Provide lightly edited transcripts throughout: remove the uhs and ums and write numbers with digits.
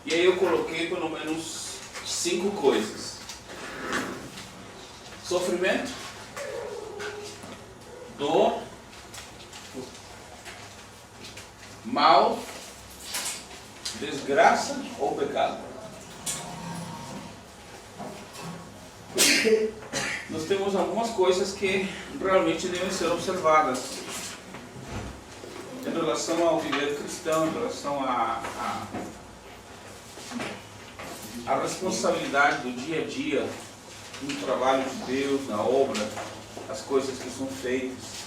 E aí eu coloquei pelo menos 5 coisas: sofrimento, dor, mal, desgraça ou pecado. Nós temos algumas coisas que realmente devem ser observadas em relação ao viver cristão, em relação à responsabilidade do dia a dia, no trabalho de Deus, na obra, as coisas que são feitas.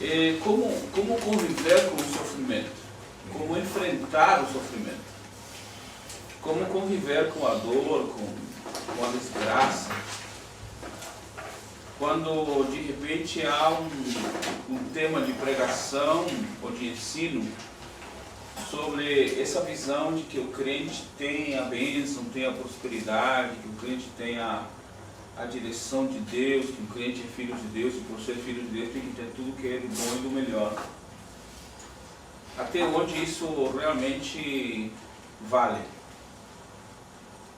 E como conviver com o sofrimento, como enfrentar o sofrimento, como conviver com a dor, com a desgraça. Quando de repente há um tema de pregação ou de ensino sobre essa visão de que o crente tem a bênção, tem a prosperidade, que o crente tem a direção de Deus, que o crente é filho de Deus, e por ser filho de Deus tem que ter tudo que é do bom e do melhor. Até onde isso realmente vale?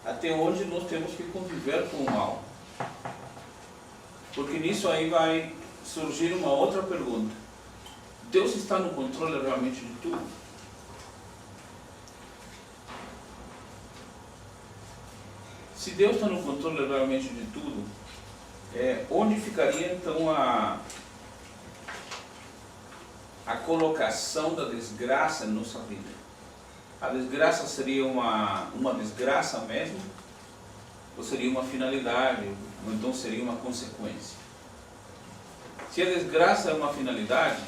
Até onde nós temos que conviver com o mal? Porque nisso aí vai surgir uma outra pergunta: Deus está no controle realmente de tudo? Se Deus está no controle realmente de tudo, onde ficaria então a colocação da desgraça em nossa vida? A desgraça seria uma desgraça mesmo? Ou seria uma finalidade? Ou então seria uma consequência? Se a desgraça é uma finalidade,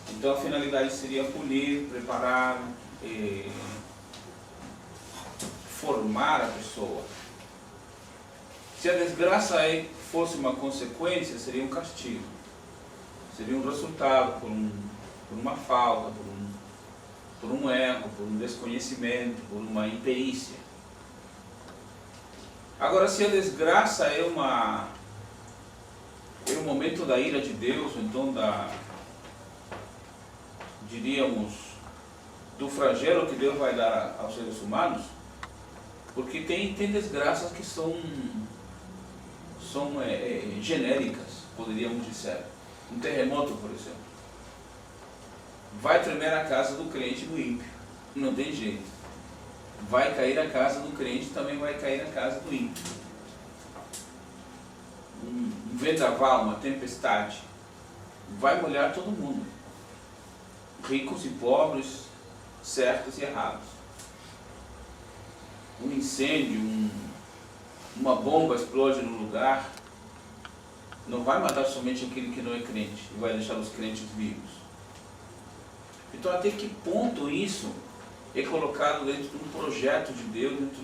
então a finalidade seria polir, preparar, formar a pessoa. Se a desgraça fosse uma consequência, seria um castigo. Seria um resultado por uma falta, por um erro, por um desconhecimento, por uma imperícia. Agora, se a desgraça é um momento da ira de Deus, então diríamos, do flagelo que Deus vai dar aos seres humanos, porque tem desgraças que são genéricas, poderíamos dizer. Um terremoto, por exemplo, vai tremer a casa do crente e do ímpio, não tem jeito. Vai cair a casa do crente, também vai cair a casa do ímpio. Um vendaval, uma tempestade, vai molhar todo mundo, ricos e pobres, certos e errados. Um incêndio, uma bomba explode no lugar, não vai matar somente aquele que não é crente, e vai deixar os crentes vivos. Então, até que ponto isso é colocado dentro de um projeto de Deus, dentro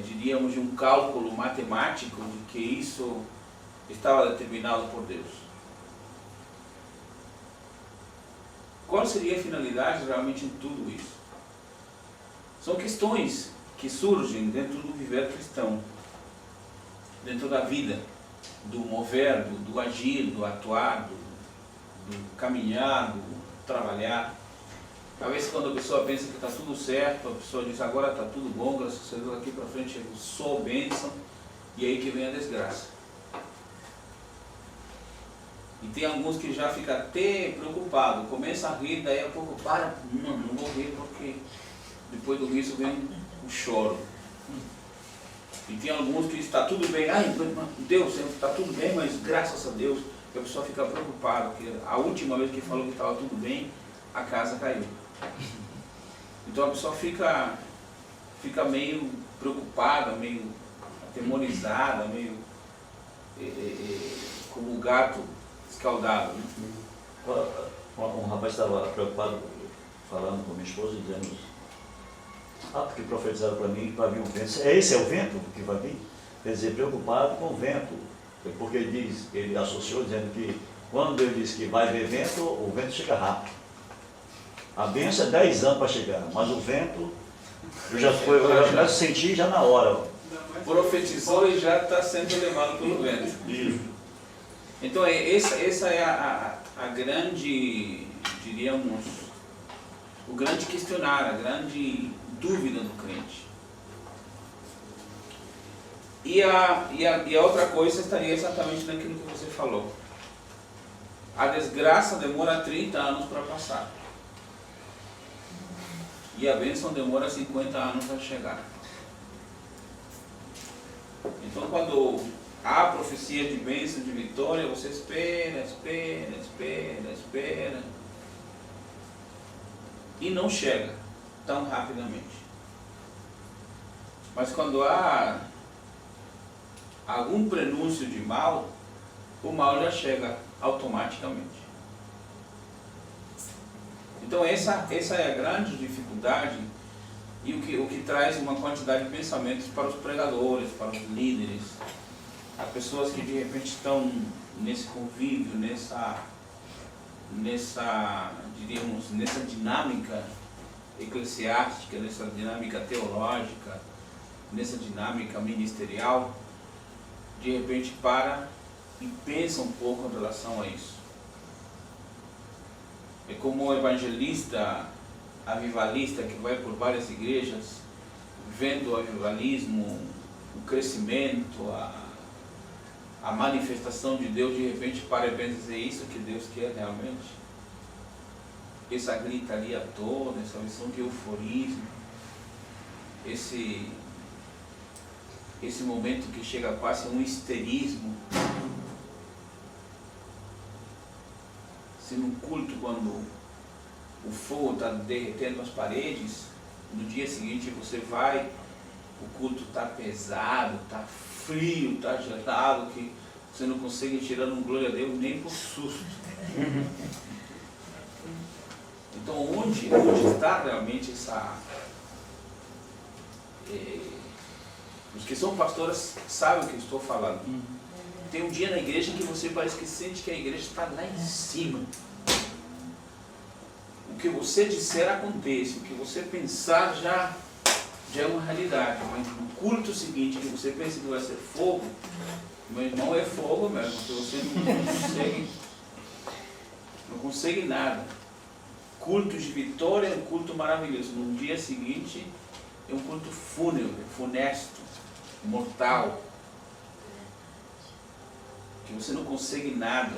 diríamos, de um cálculo matemático de que isso estava determinado por Deus? Qual seria a finalidade realmente em tudo isso? São questões que surgem dentro do viver cristão, dentro da vida, do mover, do agir, do atuar, do caminhar, do trabalhar. Talvez quando a pessoa pensa que está tudo certo, a pessoa diz: agora está tudo bom, graças a Deus, daqui para frente eu sou bênção, e aí que vem a desgraça. E tem alguns que já ficam até preocupados, começam a rir, daí a pouco não vou rir porque depois do riso vem o choro. E tem alguns que está tudo bem, Deus, está tudo bem, mas graças a Deus, a pessoa fica preocupada, porque a última vez que falou que estava tudo bem, a casa caiu. Então a pessoa fica meio preocupada, meio atemorizada, meio como o gato escaldado. Um rapaz estava preocupado, falando com minha esposa, dizendo: porque profetizaram para mim que vai vir um vento. Esse é o vento que vai vir? Quer dizer, preocupado com o vento, porque ele associou dizendo que quando Deus diz que vai haver vento, o vento chega rápido. A bênção é 10 anos para chegar, mas o vento, eu já senti já na hora. Profetizou e já está sendo levado pelo vento. Isso. Então essa é a grande, diríamos, o grande questionário, a grande dúvida do crente. E a outra coisa estaria exatamente naquilo que você falou. A desgraça demora 30 anos para passar. E a bênção demora 50 anos a chegar. Então, quando há profecia de bênção, de vitória, você espera. E não chega tão rapidamente. Mas quando há algum prenúncio de mal, o mal já chega automaticamente. Então essa é a grande dificuldade e o que traz uma quantidade de pensamentos para os pregadores, para os líderes, as pessoas que de repente estão nesse convívio, diríamos, nessa dinâmica eclesiástica, nessa dinâmica teológica, nessa dinâmica ministerial, de repente para e pensa um pouco em relação a isso. É como o evangelista avivalista que vai por várias igrejas, vendo o avivalismo, o crescimento, a manifestação de Deus, de repente para e pensa dizer isso que Deus quer realmente. Essa gritaria toda, essa visão de euforismo, esse momento que chega quase a um histerismo. Se no culto, quando o fogo está derretendo as paredes, no dia seguinte você vai, o culto está pesado, está frio, está gelado, que você não consegue tirar um glória a Deus nem por susto. Então onde está realmente essa... Os que são pastores sabem o que eu estou falando. Tem um dia na igreja que você parece que sente que a igreja está lá em cima. O que você disser acontece, o que você pensar já é uma realidade. Mas no culto seguinte, que você pensa que vai ser fogo, meu irmão, é fogo mesmo, que você não consegue nada. Culto de vitória é um culto maravilhoso. No dia seguinte é um culto fúnebre, funesto, mortal, que você não consegue nada.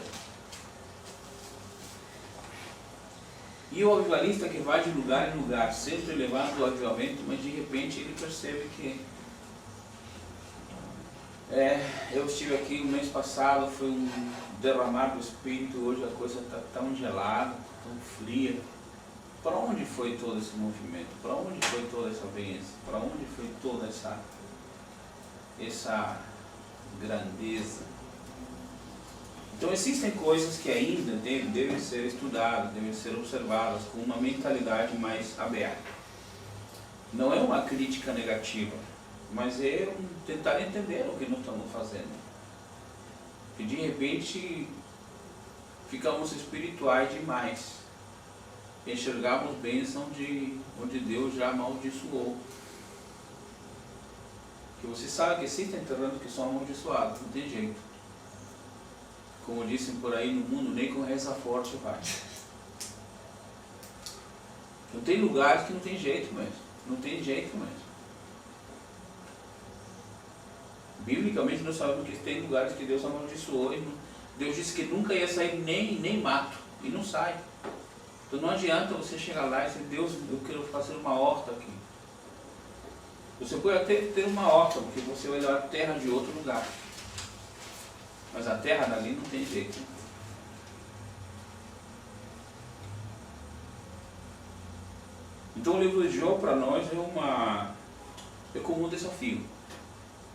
E o avivalista que vai de lugar em lugar, sempre levando o avivamento, mas de repente ele percebe que eu estive aqui o mês passado, foi um derramar do Espírito, hoje a coisa está tão gelada, tão fria. Para onde foi todo esse movimento? Para onde foi toda essa bênção? Para onde foi toda essa grandeza? Então existem coisas que ainda devem ser estudadas, devem ser observadas com uma mentalidade mais aberta. Não é uma crítica negativa, mas é tentar entender o que nós estamos fazendo. E de repente ficamos espirituais demais. Enxergamos bênção de onde Deus já amaldiçoou. Que você sabe que existem terrenos que são amaldiçoados, não tem jeito. Como dizem por aí no mundo, nem com reza forte vai. Não tem lugares que não tem jeito mesmo. Não tem jeito mesmo. Biblicamente nós sabemos que tem lugares que Deus amaldiçoou e Deus disse que nunca ia sair nem mato. E não sai. Então não adianta você chegar lá e dizer, Deus, eu quero fazer uma horta aqui. Você pode até ter uma horta, porque você vai dar a terra de outro lugar. Mas a terra dali não tem jeito. Então o livro de Jó para nós é como um desafio.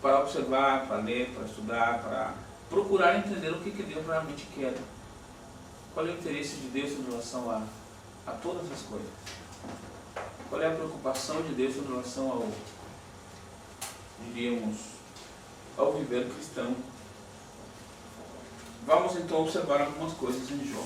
Para observar, para ler, para estudar, para procurar entender o que Deus realmente quer. Qual é o interesse de Deus em relação a todas as coisas. Qual é a preocupação de Deus em relação ao viver cristão. Vamos então observar algumas coisas em Jó.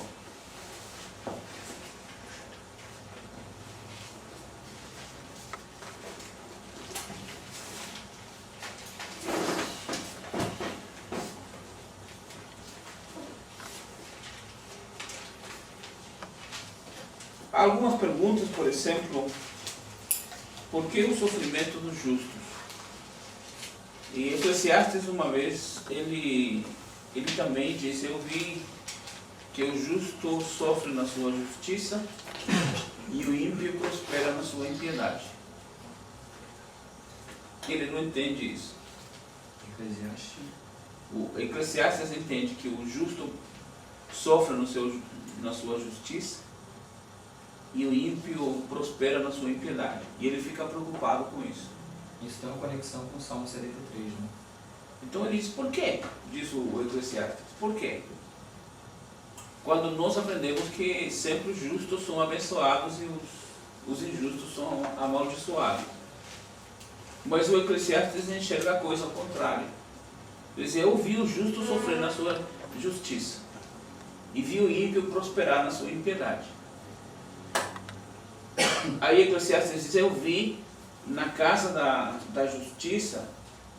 há algumas perguntas, por exemplo, por que o sofrimento dos justos? E Eclesiastes, uma vez, ele também diz: eu vi que o justo sofre na sua justiça e o ímpio prospera na sua impiedade. Ele não entende isso. O Eclesiastes entende que o justo sofre na sua justiça e o ímpio prospera na sua impiedade. E ele fica preocupado com isso. Isso tem uma conexão com o Salmo 73, né? Então ele diz: por quê? Diz o Eclesiastes. Por quê? Quando nós aprendemos que sempre os justos são abençoados e os injustos são amaldiçoados. Mas o Eclesiastes enxerga a coisa ao contrário. Ele diz: eu vi o justo sofrer na sua justiça e vi o ímpio prosperar na sua impiedade. Aí Eclesiastes diz: eu vi na casa da justiça,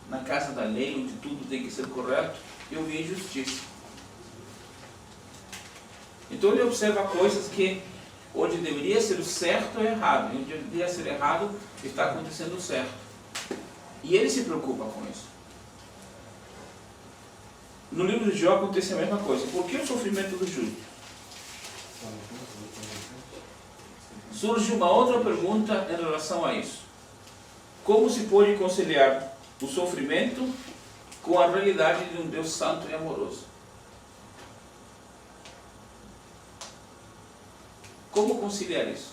na casa da lei, onde tudo tem que ser correto, eu vi injustiça. Então ele observa coisas que onde deveria ser o certo é errado, e onde deveria ser errado está acontecendo o certo. E ele se preocupa com isso. No livro de Jó acontece a mesma coisa. Por que o sofrimento do justo? Surge uma outra pergunta em relação a isso. Como se pode conciliar o sofrimento com a realidade de um Deus santo e amoroso? Como conciliar isso?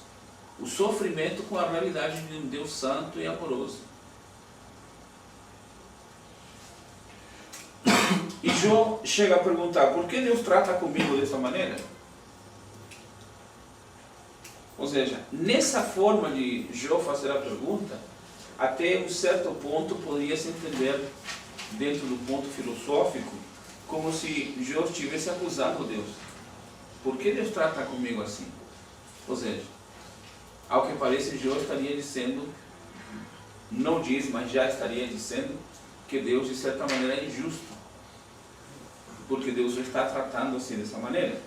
O sofrimento com a realidade de um Deus santo e amoroso. E Jó chega a perguntar: por que Deus trata comigo dessa maneira? Ou seja, nessa forma de Jó fazer a pergunta, até um certo ponto poderia se entender, dentro do ponto filosófico, como se Jó estivesse acusando Deus. Por que Deus trata comigo assim? Ou seja, ao que parece, Jó estaria dizendo, não diz, mas já estaria dizendo, que Deus de certa maneira é injusto, porque Deus o está tratando assim dessa maneira.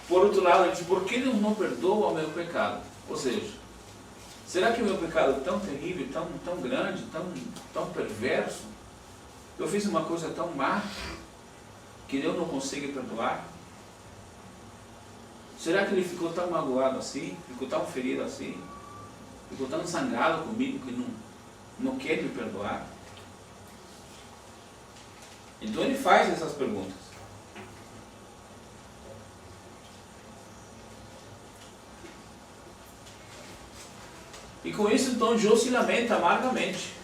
Por outro lado, ele diz: por que Deus não perdoa o meu pecado? Ou seja, será que o meu pecado é tão terrível, tão grande, tão perverso? Eu fiz uma coisa tão má que Deus não consegue perdoar? Será que ele ficou tão magoado assim? Ficou tão ferido assim? Ficou tão zangado comigo que não quer me perdoar? Então ele faz essas perguntas. E com isso, então, Jó se lamenta amargamente.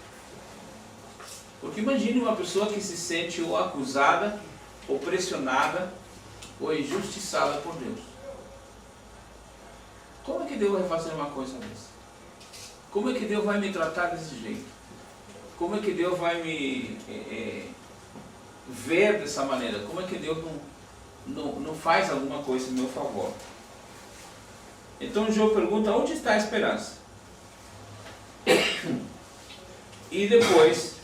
Porque imagine uma pessoa que se sente ou acusada, ou pressionada, ou injustiçada por Deus. Como é que Deus vai fazer uma coisa dessa? Como é que Deus vai me tratar desse jeito? Como é que Deus vai me ver dessa maneira? Como é que Deus não faz alguma coisa em meu favor? Então Jó pergunta: onde está a esperança? E depois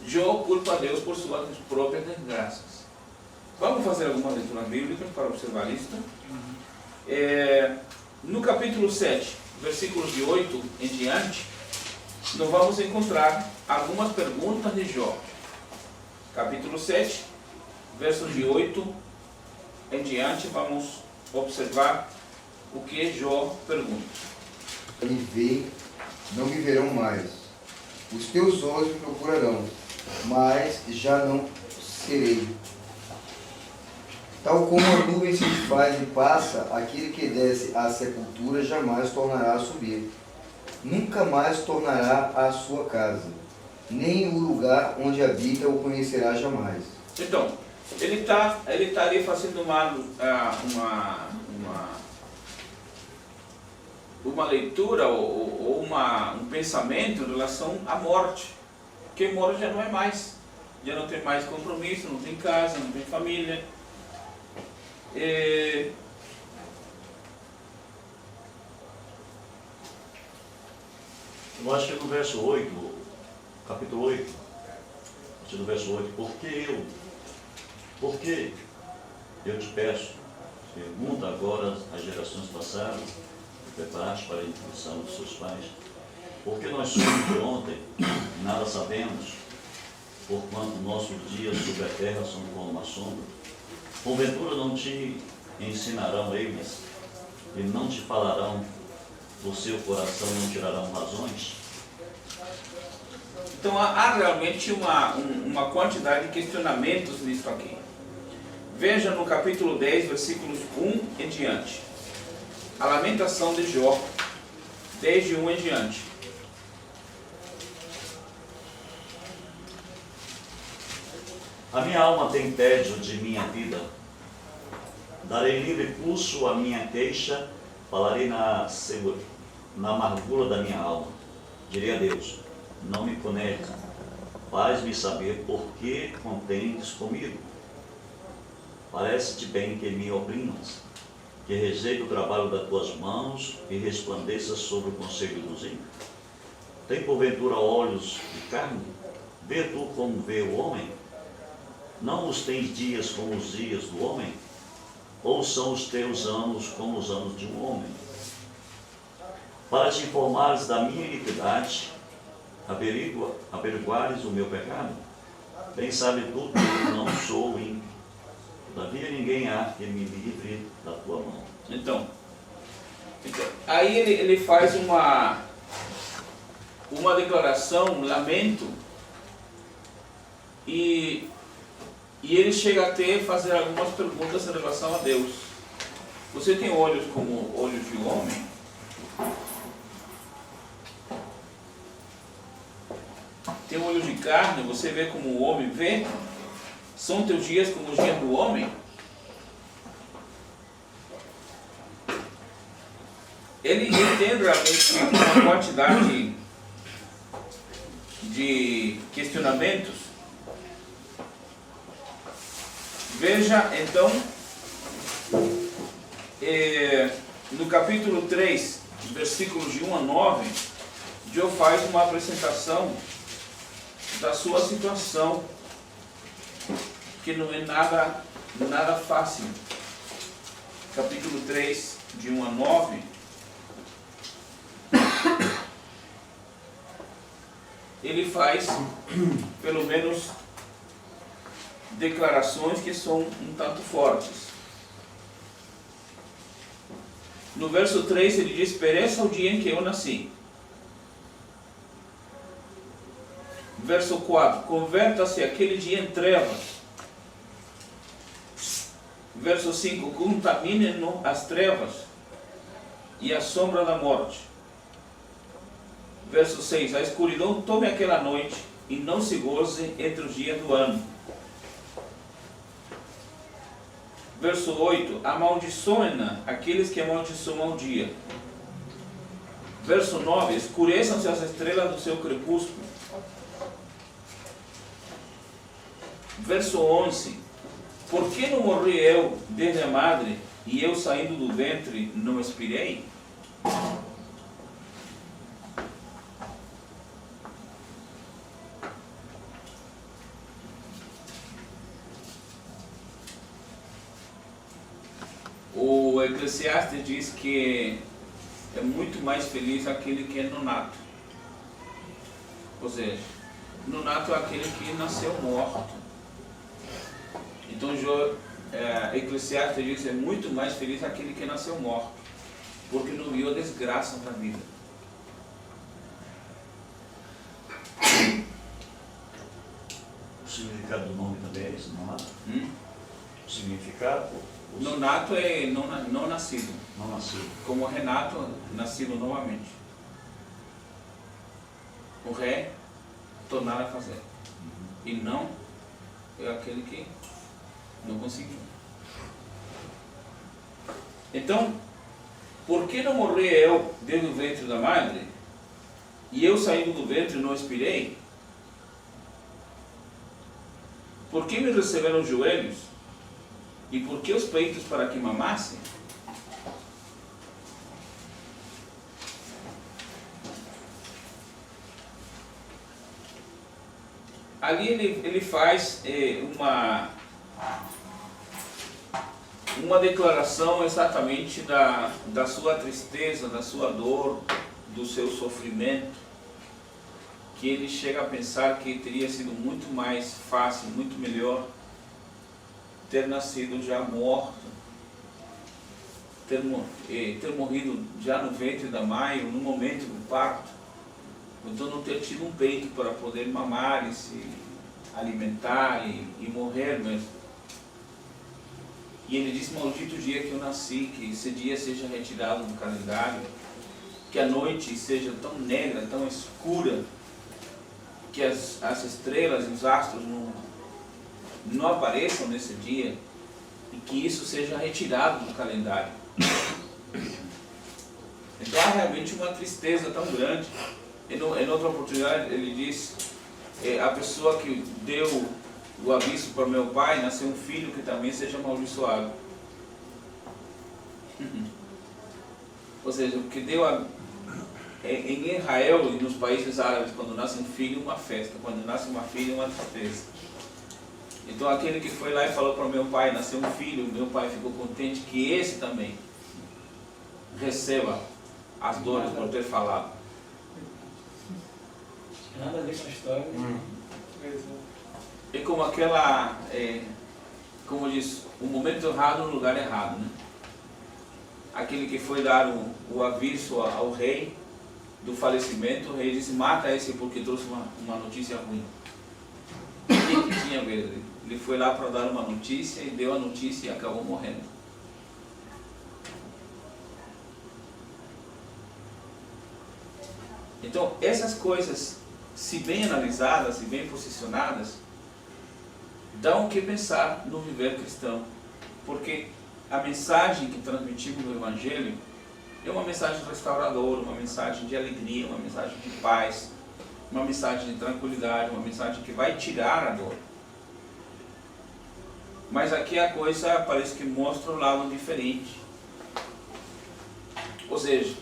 Jó culpa a Deus por suas próprias desgraças. Vamos fazer algumas leituras bíblicas para observar isso. No capítulo 7, versículos de 8 em diante, nós vamos encontrar algumas perguntas de Jó. Capítulo 7, versos de 8 em diante, vamos observar o que Jó pergunta. Me vê, não me verão mais. Os teus olhos me procurarão, mas já não serei. Tal como a nuvem se desfaz e passa, aquele que desce à sepultura jamais tornará a subir. Nunca mais tornará à sua casa, nem o lugar onde habita o conhecerá jamais. Então, ele tá ali fazendo uma leitura ou um pensamento em relação à morte. Quem morre já não é mais. Já não tem mais compromisso, não tem casa, não tem família. Eu acho que no verso 8, capítulo 8, no verso 8, por que eu te peço, Pergunta agora às gerações passadas, preparaste para a instrução dos seus pais, porque nós somos de ontem, nada sabemos, porquanto nossos dias sobre a terra são como uma sombra. Porventura não te ensinarão eles, e não te falarão, do seu coração não tirarão razões? Então há realmente uma quantidade de questionamentos nisso aqui. Veja no capítulo 10, versículos 1 em diante. A lamentação de Jó, desde 1 em diante. A minha alma tem tédio de minha vida. Darei livre curso à minha queixa, falarei na amargura da minha alma. Direi a Deus, não me conecte, faz-me saber por que contendes comigo. Parece-te bem que me oprimas, que rejeite o trabalho das tuas mãos e resplandeça sobre o conselho dos ímpios. Tem porventura olhos de carne? Vê tu como vê o homem? Não os tens dias como os dias do homem? Ou são os teus anos como os anos de um homem? Para te informares da minha iniquidade, averiguares o meu pecado? Bem sabe tu que eu não sou ímpio. Todavia ninguém há que me livre da tua mão. Então aí ele faz uma declaração, um lamento, e ele chega até a fazer algumas perguntas em relação a Deus. Você tem olhos como olhos de homem? Tem olhos de carne, você vê como o homem vê? São teus dias como os dias do homem? Ele tem realmente uma quantidade de questionamentos. Veja então, no capítulo 3, versículos de 1 a 9, Jó faz uma apresentação da sua situação, que não é nada fácil. Capítulo 3, de 1 a 9, ele faz pelo menos declarações que são um tanto fortes. No verso 3 ele diz: pereça o dia em que eu nasci. Verso 4: converta-se aquele dia em trevas. Verso 5: contamine-no as trevas e a sombra da morte. Verso 6: a escuridão tome aquela noite e não se goze entre os dias do ano. Verso 8: amaldiçoem-na aqueles que amaldiçoam o dia. Verso 9: escureçam-se as estrelas do seu crepúsculo. Verso 11: por que não morri eu desde a madre, e eu saindo do ventre não expirei? O Eclesiastes diz que é muito mais feliz aquele que é nonato. Ou seja, nonato é aquele que nasceu morto. Então Eclesiastes diz que é muito mais feliz aquele que nasceu morto, porque não viu a desgraça da vida. O significado do nome também é esse, nonato? O significado? Nonato é não nascido. Não nascido. Como Renato, nascido novamente. O ré, tornar a fazer. E não é aquele que não conseguiu. Então, por que não morri eu desde o ventre da madre, e eu saindo do ventre não expirei? Por que me receberam os joelhos? E por que os peitos para que mamasse? um uma declaração exatamente da sua tristeza, da sua dor, do seu sofrimento, que ele chega a pensar que teria sido muito mais fácil, muito melhor ter nascido já morto, ter morrido já no ventre da mãe, ou no momento do parto, então não ter tido um peito para poder mamar e se alimentar e morrer mesmo. E ele diz: maldito o dia que eu nasci, que esse dia seja retirado do calendário, que a noite seja tão negra, tão escura, que as estrelas e os astros não apareçam nesse dia, e que isso seja retirado do calendário. Então há realmente uma tristeza tão grande. Em outra oportunidade ele diz, a pessoa que deu o aviso para meu pai, nasceu um filho que também seja amaldiçoado. Ou seja, o que deu em Israel e nos países árabes, quando nasce um filho, uma festa, quando nasce uma filha, uma tristeza. Então aquele que foi lá e falou para meu pai, nasceu um filho, meu pai ficou contente que esse também receba as dores por ter falado. Nada a ver com a história. É como aquela, como diz, o momento errado no lugar errado, né? Aquele que foi dar o aviso ao rei do falecimento, o rei disse: mata esse porque trouxe uma notícia ruim. O que tinha a ver? Ele foi lá para dar uma notícia e deu a notícia e acabou morrendo. Então essas coisas, se bem analisadas e bem posicionadas, dão o que pensar no viver cristão, porque a mensagem que transmitimos no Evangelho é uma mensagem restauradora, uma mensagem de alegria, uma mensagem de paz, uma mensagem de tranquilidade, uma mensagem que vai tirar a dor. Mas aqui a coisa parece que mostra um lado diferente. Ou seja,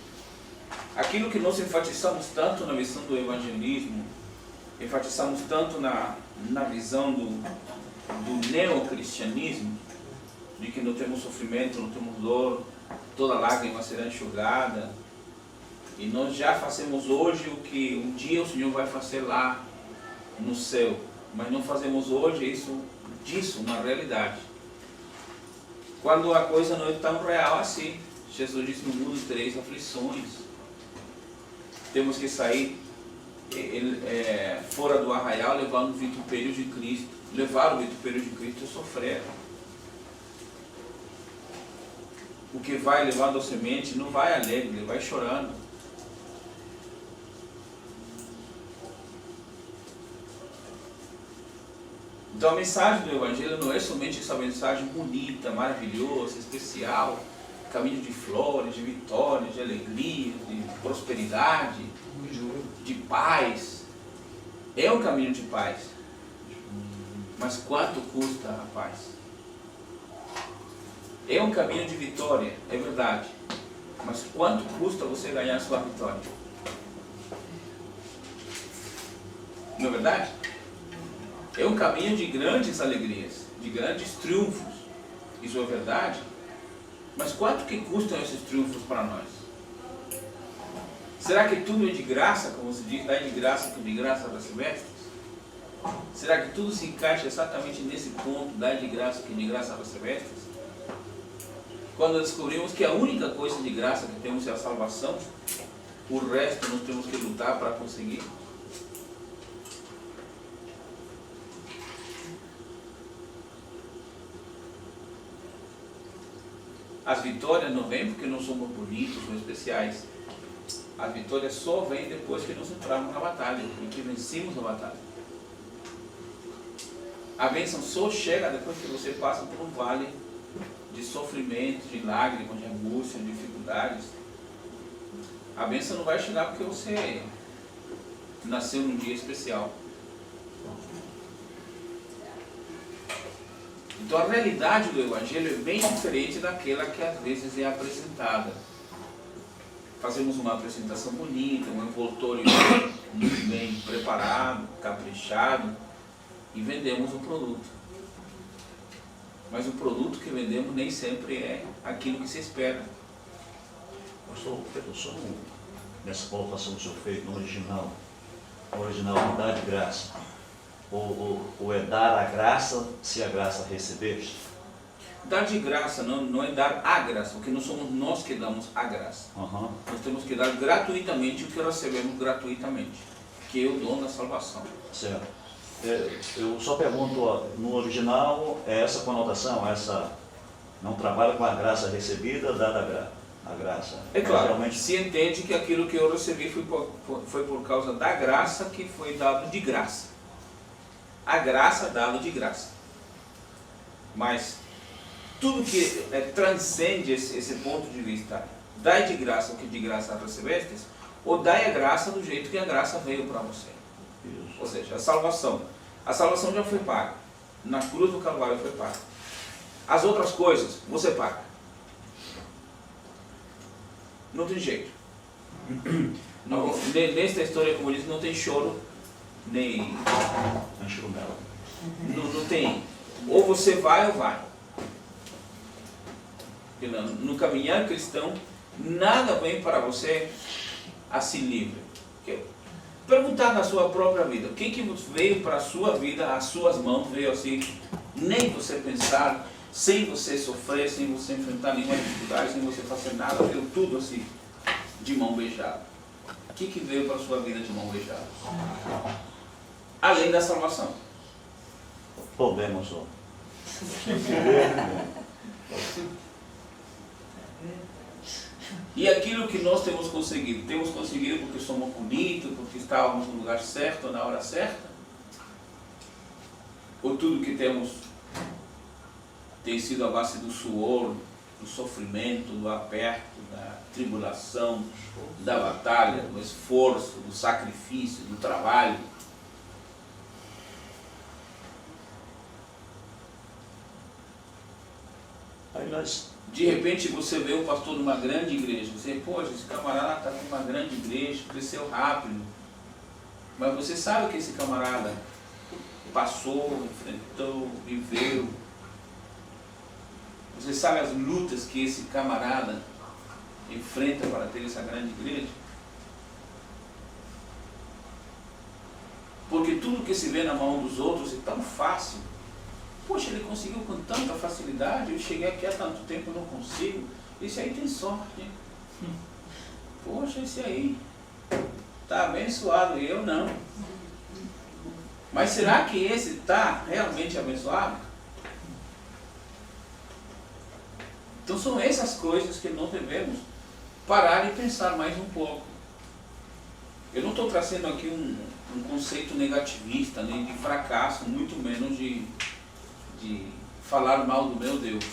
aquilo que nós enfatizamos tanto na missão do evangelismo, enfatizamos tanto na visão do neocristianismo, de que não temos sofrimento, não temos dor, toda lágrima será enxugada, e nós já fazemos hoje o que um dia o Senhor vai fazer lá no céu, mas não fazemos hoje disso uma realidade. Quando a coisa não é tão real assim, Jesus disse: no mundo tereis aflições. Temos que sair fora do arraial levando o vituperio de Cristo. Levar o vituperio de Cristo é sofrer. O que vai levando a semente não vai alegre, ele vai chorando. Então a mensagem do Evangelho não é somente essa mensagem bonita, maravilhosa, especial, caminho de flores, de vitórias, de alegria, de prosperidade, de paz. É um caminho de paz. Mas quanto custa a paz? É um caminho de vitória, é verdade. Mas quanto custa você ganhar a sua vitória? Não é verdade? É um caminho de grandes alegrias, de grandes triunfos. Isso é verdade. Mas quanto que custam esses triunfos para nós? Será que tudo é de graça, como se diz, dá de graça que de graça recebestes? Será que tudo se encaixa exatamente nesse ponto, dá de graça que de graça recebestes? Quando descobrimos que a única coisa de graça que temos é a salvação, o resto nós temos que lutar para conseguir. As vitórias não vêm porque não somos bonitos ou especiais. As vitórias só vêm depois que nós entramos na batalha e que vencemos a batalha. A bênção só chega depois que você passa por um vale de sofrimento, de lágrimas, de angústia, de dificuldades. A bênção não vai chegar porque você nasceu num dia especial. Então a realidade do Evangelho é bem diferente daquela que às vezes é apresentada. Fazemos uma apresentação bonita, um envoltório muito bem preparado, caprichado, e vendemos o produto. Mas o produto que vendemos nem sempre é aquilo que se espera. Pastor Pedro, só nessa colocação que o senhor fez, no original é dar de graça. Ou é dar a graça se a graça recebeste? Dar de graça não é dar a graça, porque não somos nós que damos a graça. Uhum. Nós temos que dar gratuitamente o que recebemos gratuitamente, que é o dom da salvação. Certo. Eu só pergunto, ó, no original é essa conotação, não trabalha com a graça recebida, dada a graça. É claro, realmente se entende que aquilo que eu recebi foi por causa da graça que foi dado de graça. A graça dado de graça. Mas tudo que transcende esse ponto de vista, dai de graça o que de graça recebestes, ou dai a graça do jeito que a graça veio para você. Isso. Ou seja, a salvação. A salvação já foi paga. Na cruz do Calvário foi paga. As outras coisas, você paga. Não tem jeito. Nesta história, como eu disse, não tem choro, nem... Não tem. Ou você vai ou vai. Porque no caminhar cristão, nada vem para você assim livre. Perguntar na sua própria vida, o que veio para a sua vida, as suas mãos, veio assim, nem você pensar, sem você sofrer, sem você enfrentar nenhuma dificuldade, sem você fazer nada, veio tudo assim, de mão beijada. O que veio para a sua vida de mão beijada? Além da salvação. Podemos, ó. E aquilo que nós temos conseguido porque somos bonitos, porque estávamos no lugar certo, na hora certa? Ou tudo que temos tem sido a base do suor, do sofrimento, do aperto, da tribulação, da batalha, do esforço, do sacrifício, do trabalho? Aí nós... De repente você vê o pastor numa grande igreja, você, poxa, esse camarada está numa grande igreja, cresceu rápido. Mas você sabe que esse camarada passou, enfrentou, viveu. Você sabe as lutas que esse camarada enfrenta para ter essa grande igreja? Porque tudo que se vê na mão dos outros é tão fácil. Poxa, ele conseguiu com tanta facilidade, eu cheguei aqui há tanto tempo e não consigo. Esse aí tem sorte. Poxa, esse aí está abençoado e eu não. Mas será que esse está realmente abençoado? Então são essas coisas que nós devemos parar e pensar mais um pouco. Eu não estou trazendo aqui um conceito negativista, nem de fracasso, muito menos de falar mal do meu Deus.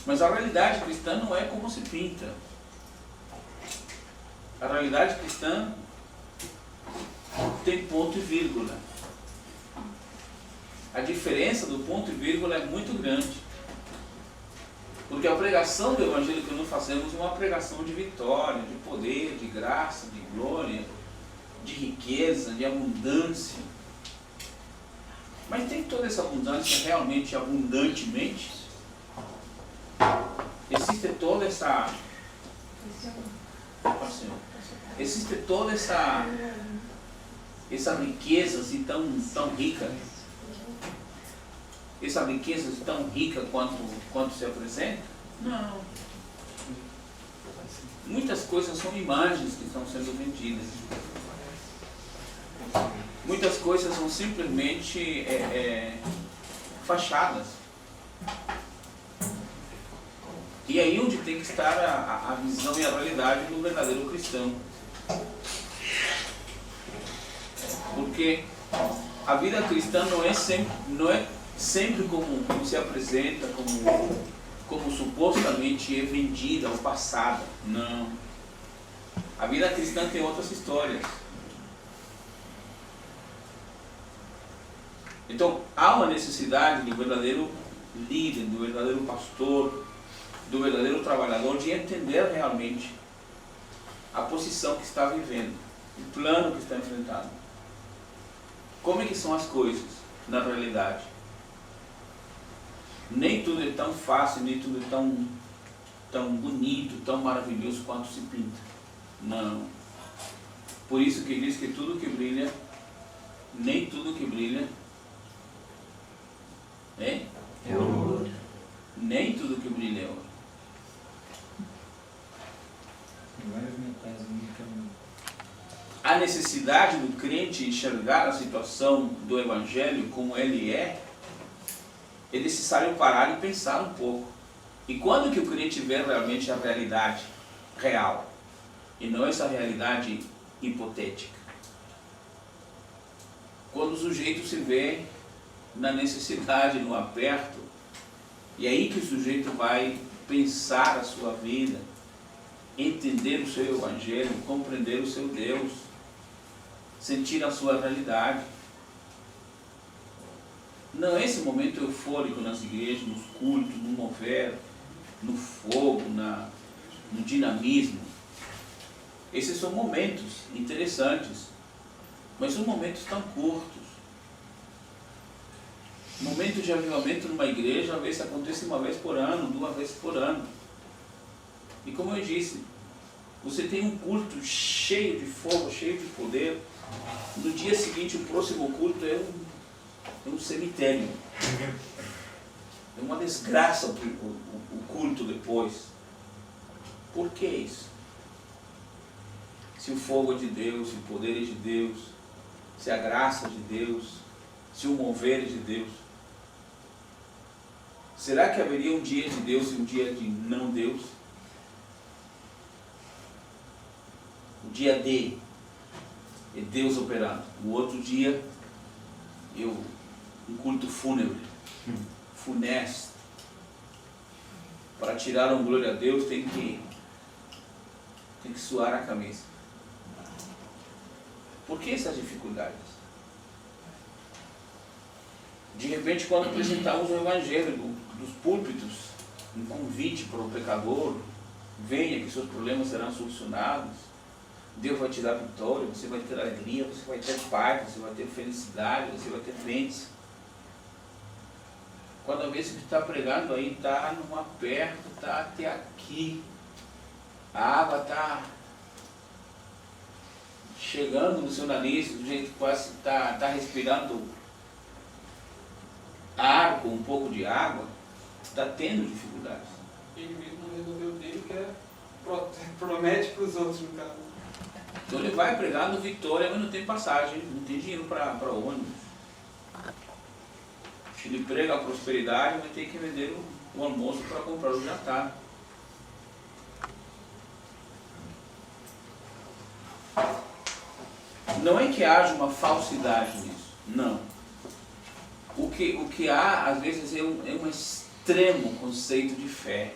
Mas a realidade cristã não é como se pinta. A realidade cristã tem ponto e vírgula. A diferença do ponto e vírgula é muito grande. Porque a pregação do Evangelho que nós fazemos é uma pregação de vitória, de poder, de graça, de glória, de riqueza, de abundância. Mas tem toda essa abundância realmente abundantemente? Existe toda essa... Existe toda essa riqueza assim, tão rica? Essa riqueza tão rica quanto se apresenta? Não. Muitas coisas são imagens que estão sendo vendidas. Muitas coisas são simplesmente fachadas. E aí onde tem que estar a visão e a realidade do verdadeiro cristão. Porque a vida cristã não é sempre como se apresenta, como supostamente é vendida ou passada. Não. A vida cristã tem outras histórias. Então, há uma necessidade do verdadeiro líder, do verdadeiro pastor, do verdadeiro trabalhador de entender realmente a posição que está vivendo, o plano que está enfrentando. Como é que são as coisas na realidade? Nem tudo é tão fácil, nem tudo é tão bonito, tão maravilhoso quanto se pinta. Não. Por isso que diz que tudo que brilha, nem tudo que brilha é ouro. Nem tudo que brilha é ouro. Várias metais no caminho. A necessidade do crente enxergar a situação do Evangelho como ele é necessário parar e pensar um pouco. E quando que o crente vê realmente a realidade real? E não essa realidade hipotética. Quando o sujeito se vê na necessidade, no aperto, e é aí que o sujeito vai pensar a sua vida, entender o seu Evangelho, compreender o seu Deus, sentir a sua realidade. Não é esse momento eufórico nas igrejas, nos cultos, no mover, no fogo, no dinamismo. Esses são momentos interessantes, mas são momentos tão curtos. Momento de avivamento numa igreja, às vezes acontece uma vez por ano, 2 vezes por ano. E como eu disse, você tem um culto cheio de fogo, cheio de poder. No dia seguinte, o próximo culto é um cemitério. É uma desgraça o culto depois. Por que isso? Se o fogo é de Deus, se o poder é de Deus, se a graça é de Deus, se o mover é de Deus. Será que haveria um dia de Deus e um dia de não Deus? O dia D é Deus operando. O outro dia é um culto fúnebre, funesto. Para tirar um glória a Deus tem que suar a camisa. Por que essas dificuldades? De repente, quando apresentamos o Evangelho dos púlpitos, um convite para o pecador, venha que seus problemas serão solucionados, Deus vai te dar vitória, você vai ter alegria, você vai ter paz, você vai ter felicidade, você vai ter bênção. Quando a vez que está pregando aí, está num aperto, está até aqui, a água está chegando no seu nariz, do jeito que quase está respirando ar com um pouco de água, está tendo dificuldades. Ele mesmo não resolveu dele, que promete para os outros, no caso. Então ele vai pregando vitória, mas não tem passagem, não tem dinheiro para ônibus. Se ele prega a prosperidade, vai ter que vender o almoço para comprar o jantar. Não é que haja uma falsidade nisso, não. O que há, às vezes, é um extremo conceito de fé.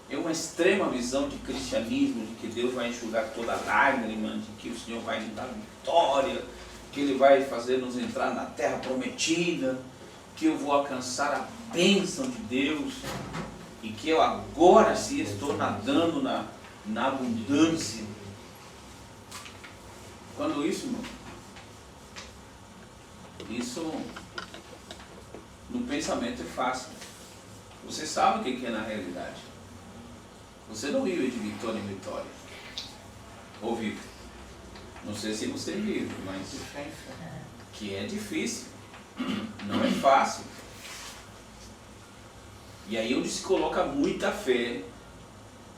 É uma extrema visão de cristianismo, de que Deus vai enxugar toda lágrima, de que o Senhor vai nos dar vitória, que Ele vai fazer-nos entrar na terra prometida, que eu vou alcançar a bênção de Deus, e que eu agora sim estou nadando na abundância. Quando isso, irmão, isso no pensamento é fácil. Você sabe o que é na realidade. Você não vive de vitória em vitória. Ou vive? Não sei se você vive, mas que é difícil. Não é fácil. E aí onde se coloca muita fé,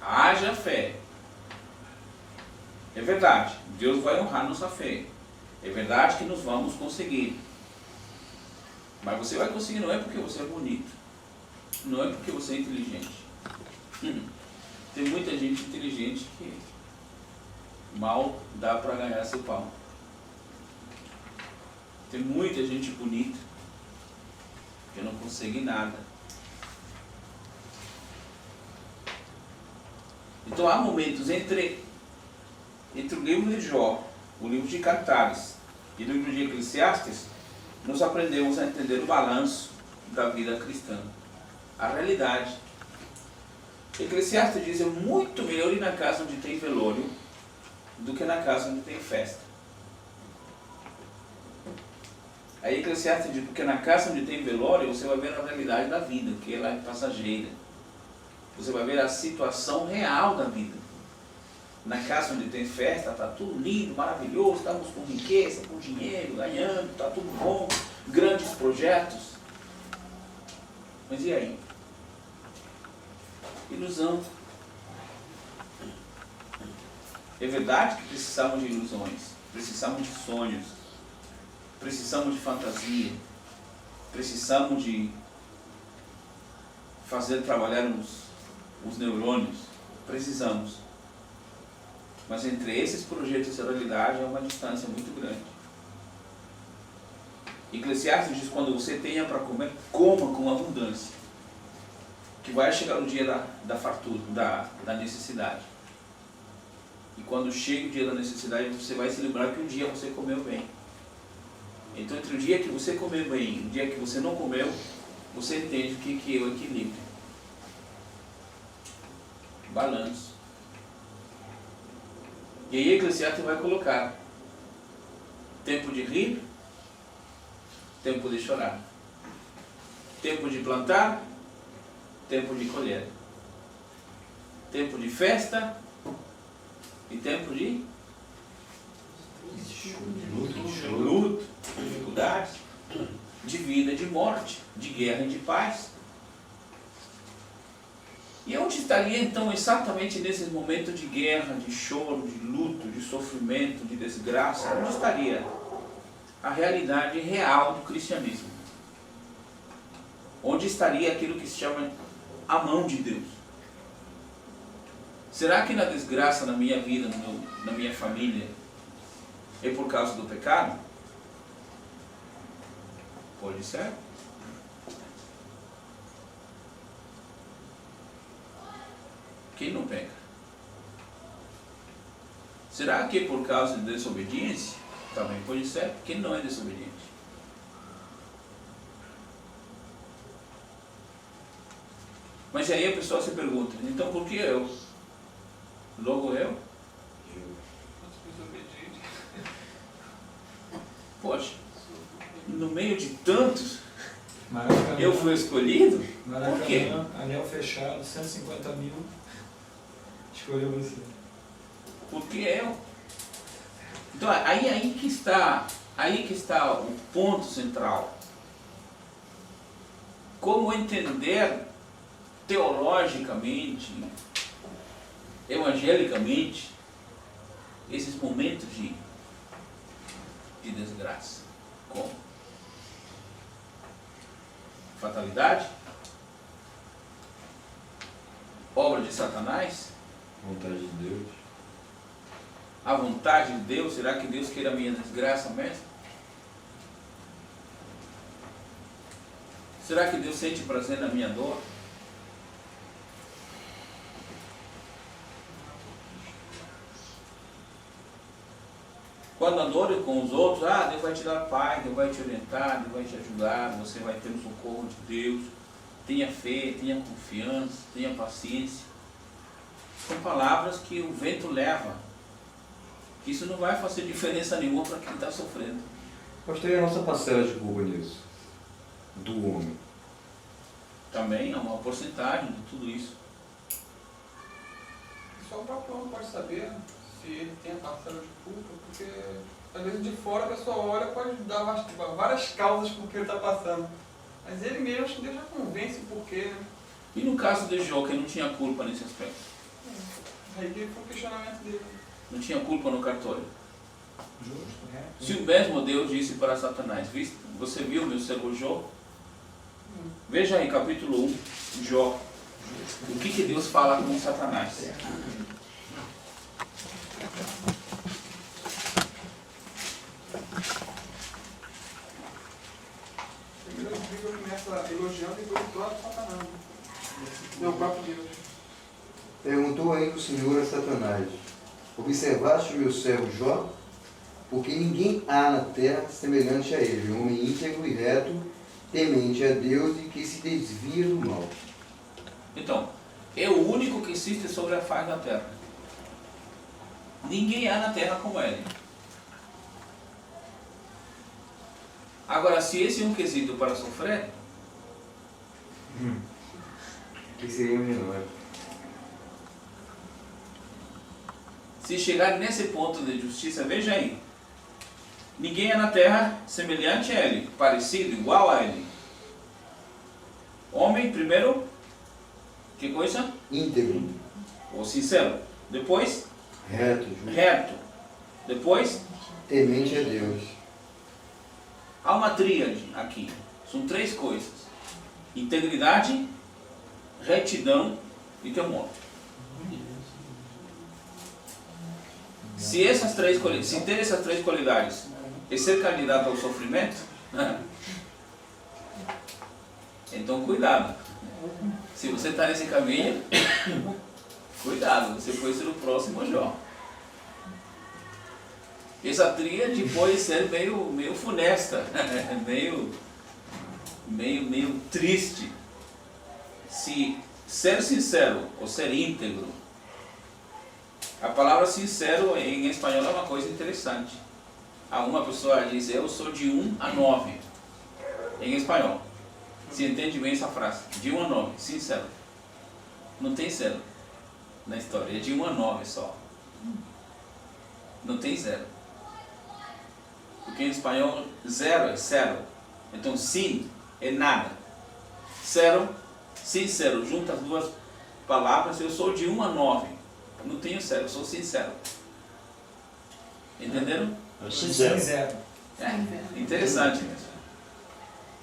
haja fé. É verdade, Deus vai honrar nossa fé. É verdade que nós vamos conseguir. Mas você vai conseguir não é porque você é bonito. Não é porque você é inteligente. Tem muita gente inteligente que mal dá para ganhar seu pão. Tem muita gente bonita que não consegue nada. Então há momentos entre o livro de Jó, o livro de Cantares e o livro de Eclesiastes, nós aprendemos a entender o balanço da vida cristã, a realidade. Eclesiastes diz: é muito melhor ir na casa onde tem velório do que na casa onde tem festa. Aí Eclesiastes diz, porque na casa onde tem velório, você vai ver a realidade da vida, que ela é passageira. Você vai ver a situação real da vida. Na casa onde tem festa, está tudo lindo, maravilhoso, estamos com riqueza, com dinheiro, ganhando, está tudo bom, grandes projetos. Mas e aí? Ilusão. É verdade que precisamos de ilusões, precisamos de sonhos, precisamos de fantasia, precisamos de fazer trabalhar os neurônios, precisamos. Mas entre esses projetos e a realidade é uma distância muito grande. Eclesiastes diz, quando você tenha para comer, coma com abundância. Que vai chegar o dia da fartura, da necessidade. E quando chega o dia da necessidade, você vai se lembrar que um dia você comeu bem. Então, entre o dia que você comeu bem e o dia que você não comeu, você entende o que é o equilíbrio. Balanço. E aí Eclesiastes vai colocar tempo de rir, tempo de chorar, tempo de plantar, tempo de colher, tempo de festa e tempo de luto, dificuldades, de vida e de morte, de guerra e de paz. E onde estaria então exatamente nesses momentos de guerra, de choro, de luto, de sofrimento, de desgraça, onde estaria a realidade real do cristianismo? Onde estaria aquilo que se chama a mão de Deus? Será que na desgraça na minha vida, na minha família, é por causa do pecado? Pode ser. Quem não peca? Será que é por causa de desobediência? Também pode ser. Quem não é desobediente? Mas aí a pessoa se pergunta, então por que eu? Logo eu? Poxa, no meio de tantos, Maracanã, eu fui escolhido? Por quê? Maracanã, anel fechado, 150 mil. Escolheu você. Por que eu? Então aí que está o ponto central. Como entender teologicamente, evangelicamente, esses momentos de desgraça? Como? Fatalidade? Obra de Satanás? Vontade de Deus. A vontade de Deus? Será que Deus queira a minha desgraça mesmo? Será que Deus sente prazer na minha dor? Quando andou com os outros, Deus vai te dar paz, Deus vai te orientar, Deus vai te ajudar, você vai ter o socorro de Deus. Tenha fé, tenha confiança, tenha paciência. São palavras que o vento leva. Que isso não vai fazer diferença nenhuma para quem está sofrendo. Pastor, e a nossa parcela de culpa nisso? Do homem? Também é uma porcentagem de tudo isso. Só o próprio homem pode saber se ele tem a parcela de culpa, porque às vezes de fora a pessoa olha, pode dar várias causas por que ele está passando. Mas ele mesmo, acho que Deus já convence o porquê, né? E no caso de Jó, que não tinha culpa nesse aspecto? Aí foi o questionamento dele. Não tinha culpa no cartório. Justo, né? Se o mesmo Deus disse para Satanás, você viu meu servo Jó? Veja aí, capítulo 1, Jó. O que Deus fala com Satanás? Primeiro o Bíblia começa elogiando e depois toca Satanás. Não, o próprio Deus. Perguntou ainda o Senhor a Satanás: observaste o meu servo Jó? Porque ninguém há na terra semelhante a ele, um homem íntegro e reto, temente a Deus e que se desvia do mal. Então, é o único que existe sobre a face da terra. Ninguém há na terra como ele. Agora, se esse é um quesito para sofrer, Que seria menor. se chegar nesse ponto de justiça, veja aí, ninguém é na terra semelhante a ele, parecido, igual a ele. Homem, primeiro, que coisa? Íntegro, Ou sincero. Depois, reto, justo, reto. Depois, temente a Deus. há uma tríade aqui. São três coisas: integridade, retidão e temor. Se ter essas três qualidades e ser candidato ao sofrimento, então cuidado. Se você está nesse caminho, cuidado, você pode ser o próximo Jó. Essa tríade pode ser meio funesta, meio triste. Se ser sincero ou ser íntegro, a palavra sincero em espanhol é uma coisa interessante. Uma pessoa diz, eu sou de 1 a 9, em espanhol. Se entende bem essa frase, de 1 a 9, sincero. Não tem zero na história, é de 1 a 9 só. Não tem zero. Porque em espanhol, zero é zero. Então, sim é nada. Zero, sincero, junta as duas palavras, eu sou de 1 a 9. Não tenho zero, eu sou sincero. Entenderam? Sincero. É, interessante mesmo.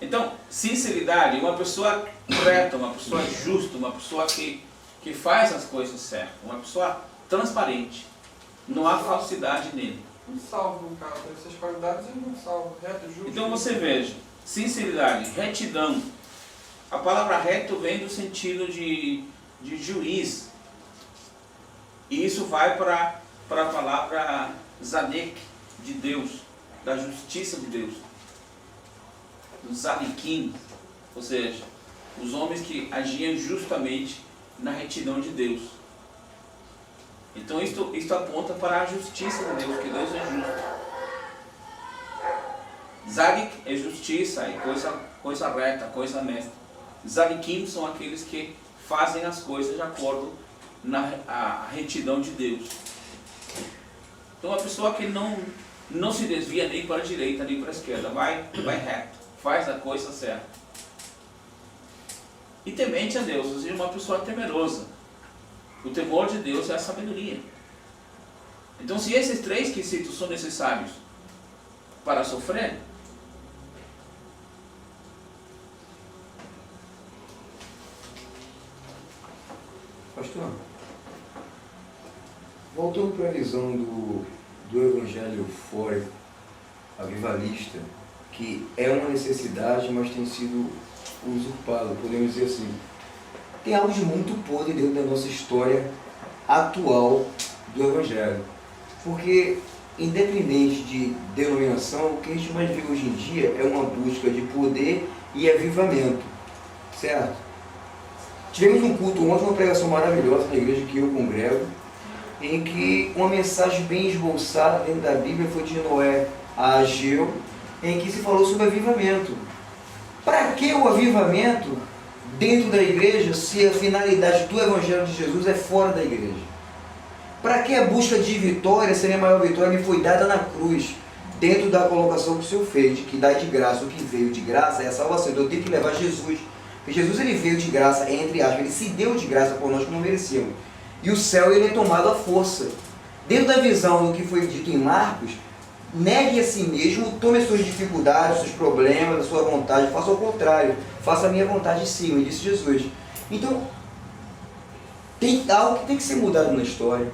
Então, sinceridade, uma pessoa reta, uma pessoa justa, uma pessoa que faz as coisas certas, uma pessoa transparente. Não há falsidade nele. Um salvo, no caso. Essas qualidades ele não salva. Reto, justo. Então você veja, sinceridade, retidão. A palavra reto vem do sentido de juiz. E isso vai para a palavra zadek, de Deus, da justiça de Deus. Os zadikim, ou seja, os homens que agiam justamente na retidão de Deus. Então isto aponta para a justiça de Deus, que Deus é justo. Zadik é justiça, é coisa reta, coisa honesta. Zadikim são aqueles que fazem as coisas de acordo na retidão de Deus. Então a pessoa que não se desvia nem para a direita nem para a esquerda, vai reto, faz a coisa certa. E temente a Deus, ou seja, uma pessoa temerosa. O temor de Deus é a sabedoria. Então, se esses três quesitos são necessários para sofrer, Pastor, voltando para a visão do evangelho eufórico, avivalista, que é uma necessidade, mas tem sido usurpado, podemos dizer assim. Tem algo de muito podre dentro da nossa história atual do evangelho. Porque, independente de denominação, o que a gente mais vê hoje em dia é uma busca de poder e avivamento, certo? Tivemos um culto ontem, uma pregação maravilhosa na igreja que eu congrego, em que uma mensagem bem esboçada dentro da Bíblia foi de Noé a Ageu, em que se falou sobre avivamento. Para que o avivamento dentro da igreja se a finalidade do Evangelho de Jesus é fora da igreja? Para que a busca de vitória, se a minha maior vitória me foi dada na cruz, dentro da colocação que o Senhor fez, que dá de graça, o que veio de graça é a salvação. Então eu tenho que levar Jesus. Porque Jesus ele veio de graça, entre aspas, ele se deu de graça por nós que não merecíamos. E o céu ele é tomado à força. Dentro da visão do que foi dito em Marcos, negue a si mesmo, tome as suas dificuldades, os seus problemas, a sua vontade, faça ao contrário, faça a minha vontade sim, me disse Jesus. Então, tem algo que tem que ser mudado na história.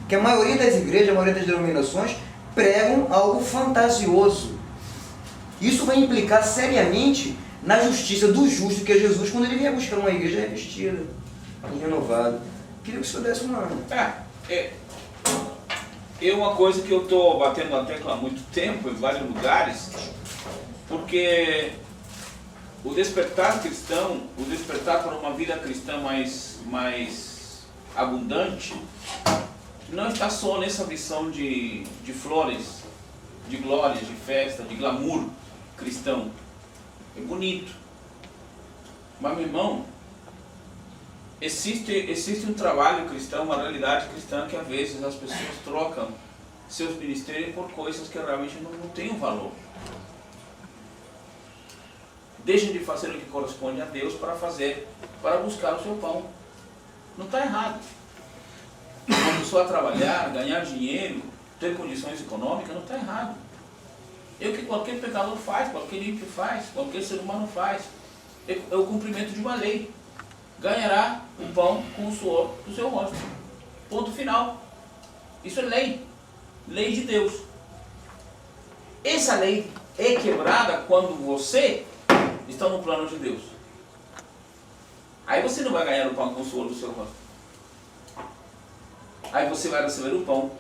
Que a maioria das igrejas, a maioria das denominações, pregam algo fantasioso. Isso vai implicar seriamente na justiça do justo, que é Jesus, quando ele vier buscar uma igreja revestida e renovada. Queria que o senhor desse uma... É uma coisa que eu estou batendo na tecla há muito tempo, em vários lugares, porque o despertar cristão, o despertar para uma vida cristã mais abundante, não está só nessa visão de flores, de glórias, de festa, de glamour, cristão. É bonito. Mas, meu irmão, existe um trabalho cristão, uma realidade cristã que às vezes as pessoas trocam seus ministérios por coisas que realmente não têm um valor. Deixem de fazer o que corresponde a Deus para buscar o seu pão. Não está errado. Uma pessoa trabalhar, ganhar dinheiro, ter condições econômicas, não está errado. É o que qualquer pecador faz, qualquer ímpio faz, qualquer ser humano faz. É o cumprimento de uma lei. Ganhará o pão com o suor do seu rosto. Ponto final. Isso é lei. Lei de Deus. Essa lei é quebrada quando você está no plano de Deus. Aí você não vai ganhar o pão com o suor do seu rosto. Aí você vai receber o pão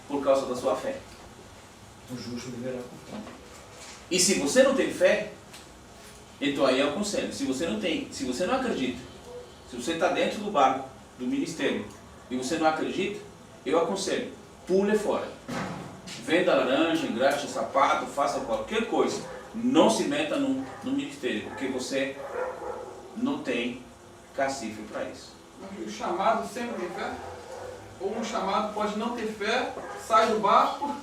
por causa da sua fé. O justo viverá por pão. E se você não tem fé, então aí é o conselho. Se você não acredita, se você está dentro do barco, do ministério, e você não acredita, eu aconselho, pule fora. Venda laranja, engraxe sapato, faça qualquer coisa. Não se meta no ministério, porque você não tem cacife para isso. Mas o chamado sempre tem fé? Ou um chamado pode não ter fé, sai do barco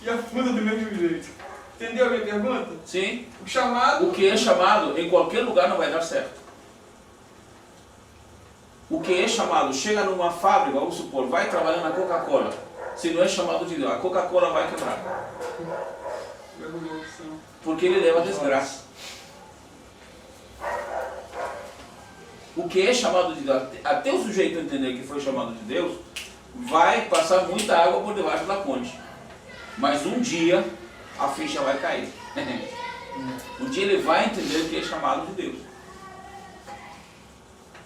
e afunda do mesmo jeito. Entendeu a minha pergunta? Sim. O chamado... O que é chamado em qualquer lugar não vai dar certo. O que é chamado, chega numa fábrica, vamos supor, vai trabalhar na Coca-Cola. Se não é chamado de Deus, a Coca-Cola vai quebrar. Porque ele leva a desgraça. O que é chamado de Deus, até o sujeito entender que foi chamado de Deus, vai passar muita água por debaixo da ponte. Mas um dia a ficha vai cair. Um dia ele vai entender o que é chamado de Deus.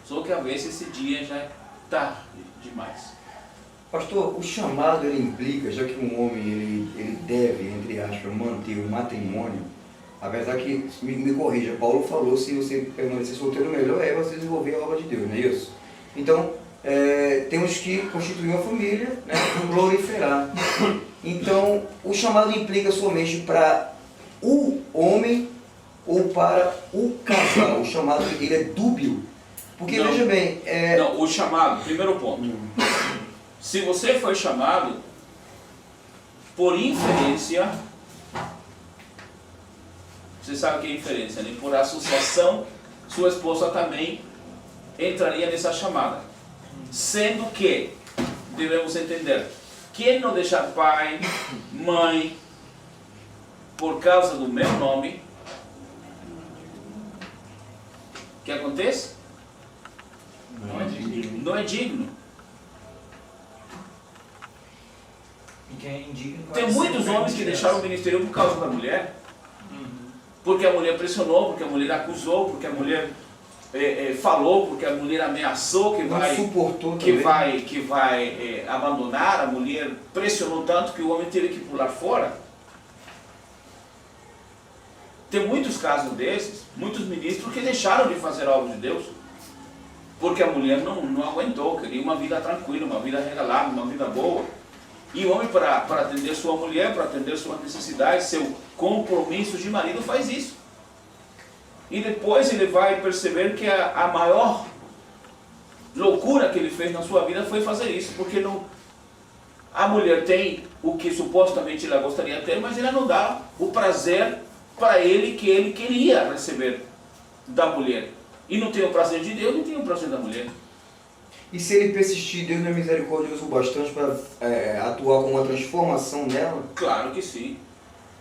Só que às vezes esse dia já é tarde demais. Pastor, o chamado ele implica, já que um homem ele deve, entre aspas, manter o matrimônio, apesar que, me corrija, Paulo falou, se você permanecer solteiro, o melhor é você desenvolver a obra de Deus, não é isso? Então, temos que constituir uma família, né, proliferar. Então, o chamado implica somente para o homem ou para o casal. O chamado ele é dúbio. Porque, não, veja bem... Não, o chamado, primeiro ponto. Se você foi chamado por inferência, você sabe o que é inferência, né? Por associação, sua esposa também entraria nessa chamada. Sendo que, devemos entender, quem não deixar pai, mãe, por causa do meu nome, o que acontece? Não é digno. Não é digno. E quem é indigno vai Tem ser muitos homens que deixaram o ministério por causa da mulher, porque a mulher pressionou, porque a mulher acusou, porque a mulher falou, porque a mulher ameaçou que não vai, suportou que vai abandonar. A mulher pressionou tanto que o homem teve que pular fora. Tem muitos casos desses, muitos ministros que deixaram de fazer a obra de Deus, porque a mulher não aguentou, queria uma vida tranquila, uma vida regalada, uma vida boa. E o homem, para atender sua mulher, para atender suas necessidades, seu compromisso de marido, faz isso. E depois ele vai perceber que a maior loucura que ele fez na sua vida foi fazer isso, porque a mulher tem o que supostamente ela gostaria de ter, mas ela não dá o prazer para ele que ele queria receber da mulher. E não tem o prazer de Deus, não tem o prazer da mulher. E se ele persistir, Deus não é misericordioso o bastante para atuar com uma transformação nela? Claro que sim.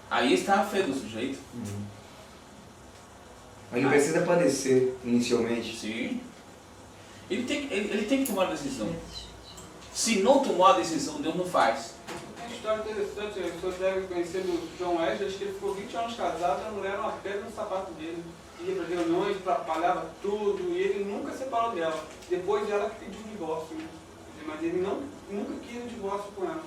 Aí está a fé do sujeito. Ele precisa padecer inicialmente. Sim. Ele tem que tomar decisão. Se não tomar a decisão, Deus não faz. Tem uma história interessante, as pessoas devem conhecer do John Wesley, acho que ele ficou 20 anos casado e a mulher era uma pedra no sapato dele. Ia para reuniões, atrapalhava tudo, e ele nunca separou dela. Depois ela que pediu o divórcio, né? Mas ele nunca quis o divórcio com ela.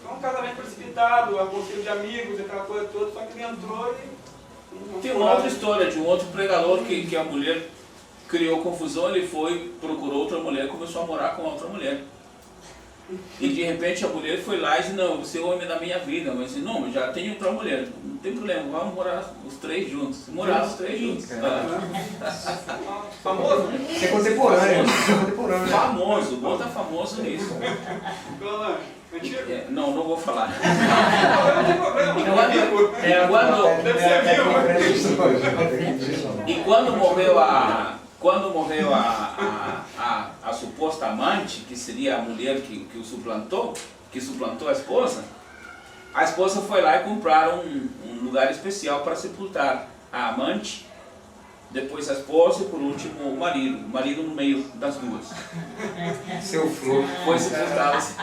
Foi um casamento precipitado, a conselho de amigos, aquela coisa toda, só que ele entrou e... Tem uma outra história de um outro pregador que a mulher criou confusão, ele procurou outra mulher, começou a morar com outra mulher. E de repente a mulher foi lá e disse, não, você é o homem da minha vida. Mas disse, não, eu já tenho outra mulher, não tem problema, vamos morar os três juntos. Morar os três juntos. Famoso? Isso é contemporâneo. Isso é contemporâneo. Famoso, o bom tá famoso nisso. Clã, antigo? Não vou falar. Não tem problema, não é vivo. Deve ser vivo. E quando morreu a suposta amante, que seria a mulher que suplantou a esposa foi lá e compraram um lugar especial para sepultar a amante, depois a esposa e por último o marido no meio das duas. Seu flor. Foi sepultado assim.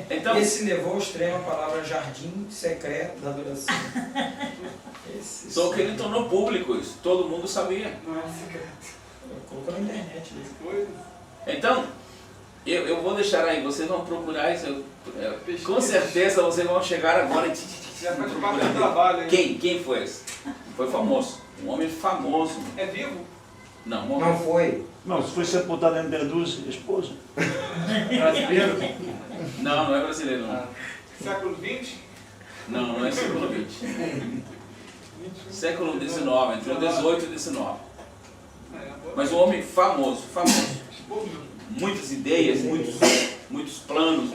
Então, Esse levou ao extremo a palavra jardim secreto da adoração. só que ele tornou público isso, todo mundo sabia. Não é secreto. Colocou na internet isso. Coisa. Então, eu vou deixar aí, vocês vão procurar isso, com certeza vocês vão chegar agora e Já faz parte do trabalho, hein? Quem foi esse? Foi famoso, um homem famoso. É vivo? Não, morreu. Não foi. Não, se foi sepultado entre duas esposas. Brasileiro? Não é brasileiro não. Século XX? Não é século XX. Século XIX, entre o 18 e 19. Mas um homem famoso. Muitas ideias, muitos planos,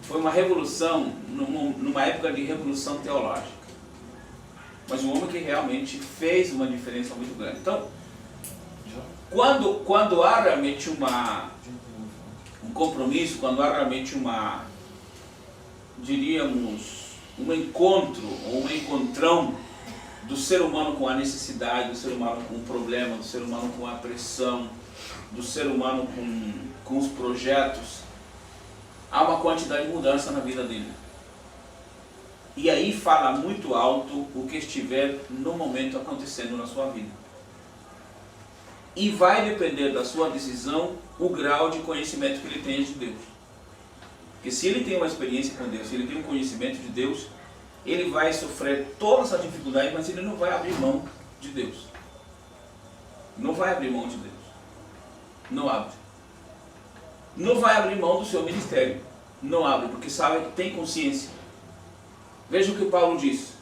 foi uma revolução, numa época de revolução teológica. Mas um homem que realmente fez uma diferença muito grande. Então, quando há realmente um compromisso, quando há realmente um encontro ou um encontrão do ser humano com a necessidade, do ser humano com o problema, do ser humano com a pressão, do ser humano com os projetos, há uma quantidade de mudança na vida dele. E aí fala muito alto o que estiver no momento acontecendo na sua vida. E vai depender da sua decisão o grau de conhecimento que ele tenha de Deus. Porque se ele tem uma experiência com Deus, se ele tem um conhecimento de Deus, ele vai sofrer todas as dificuldades, mas ele não vai abrir mão de Deus. Não vai abrir mão de Deus. Não abre. Não vai abrir mão do seu ministério. Não abre, porque sabe que tem consciência. Veja o que Paulo diz.